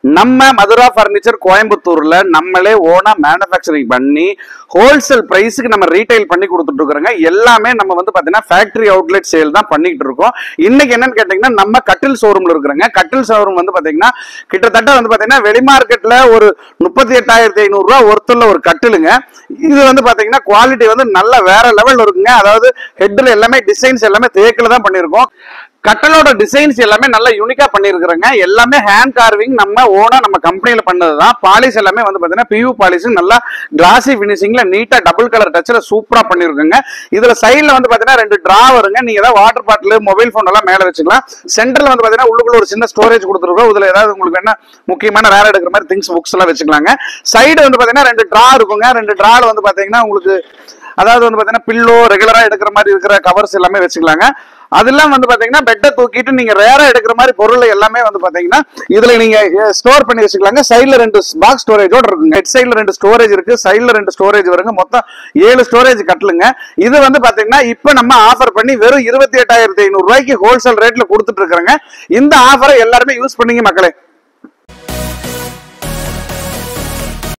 நம்ம மதுரா பர்னிச்சர் கோயம்புத்தூர்ல நம்மளே ஓனா மேனுஃபேக்சரிங் பண்ணி ஹோல்சேல் பிரைஸுக்கு நம்ம ரீட்டைல் பண்ணி கொடுத்துட்டு இருக்கிறோங்க. எல்லாமே நம்ம வந்து பாத்தீங்கன்னா ஃபேக்டரி அவுட்லெட் சேல் தான் பண்ணிட்டு இருக்கோம். இன்னைக்கு என்னன்னு கேட்டீங்கன்னா நம்ம கட்டில் ஷோரூம்ல இருக்கிறோங்க. கட்டில் ஷோரூம் வந்து பாத்தீங்கன்னா கிட்டத்தட்ட வந்து பாத்தீங்கன்னா வெளி மார்க்கெட்ல ஒரு 38,500 ரூபாய் ஒருத்தர்ல ஒரு கட்டிலுங்க. இது வந்து பாத்தீங்கன்னா குவாலிட்டி வந்து நல்ல வேற லெவல் இருக்குங்க. அதாவது ஹெட்ல எல்லாமே டிசைன்ஸ் எல்லாமே தேக்கில தான் பண்ணிருக்கோம். கட்டலோட டிசைன்ஸ் எல்லாமே நல்லா யூனிக்கா பண்ணிருக்கிறேங்க. எல்லாமே ஹேண்ட் கார்விங் நம்ம ஓனா நம்ம கம்பெனில பண்ணதுதான். பாலிஷ் எல்லாமே வந்து பாத்தீங்கன்னா பியூ பாலிஷ் நல்லா கிளாசி பினிஷிங்ல நீட்டா டபுள் கலர் டச்ல சூப்பரா பண்ணிருக்குங்க. இதுல சைடுல வந்து பாத்தீங்கன்னா 2 டிரா வருங்க. நீங்க ஏதாவது வாட்டர் பாட்டில் மொபைல் போன் எல்லாம் மேல வச்சுக்கலாம். சென்டர்ல வந்து பாத்தீங்கன்னா உள்ளுக்குள்ள ஒரு சின்ன ஸ்டோரேஜ் கொடுத்துருக்கோம். இதுல ஏதாவது உங்களுக்கு என்ன முக்கியமான வேற எடுக்கிற மாதிரி திங்ஸ் புக்ஸ் எல்லாம் வச்சுக்கலாங்க. சைடு வந்து பாத்தீங்கன்னா 2 டிரா இருக்குங்க. 2 டிரால வந்து பாத்தீங்கன்னா உங்களுக்கு அதாவது வந்து பாத்தீங்கன்னா பில்லோ ரெகுலரா எடுக்கிற மாதிரி இருக்கிற கவர்ஸ் எல்லாமே வச்சுக்கலாங்க. அதெல்லாம் வந்து பாத்தீங்கன்னா பெட்டை தூக்கிட்டு நீங்க ரேரா எடுக்கிற மாதிரி பொருள் எல்லாமே வந்து பாத்தீங்கன்னா இதுல நீங்க ஸ்டோர் பண்ணி வச்சுக்கலாங்க. சைடுல 2 பாக்ஸ் ஸ்டோரேஜோட இருக்குங்க. ஹெட் சைடுல 2 ஸ்டோரேஜ் இருக்கு, சைடுல 2 ஸ்டோரேஜ் வருங்க. மொத்தம் 7 ஸ்டோரேஜ் கட்டலுங்க. இது வந்து பாத்தீங்கன்னா இப்ப நம்ம ஆஃபர் பண்ணி வெறும் 28,500 ரூபாய்க்கு ஹோல்சேல் ரேட்ல கொடுத்துட்டு இருக்கிறோங்க. இந்த ஆஃபரை எல்லாருமே யூஸ் பண்ணீங்க மக்களே.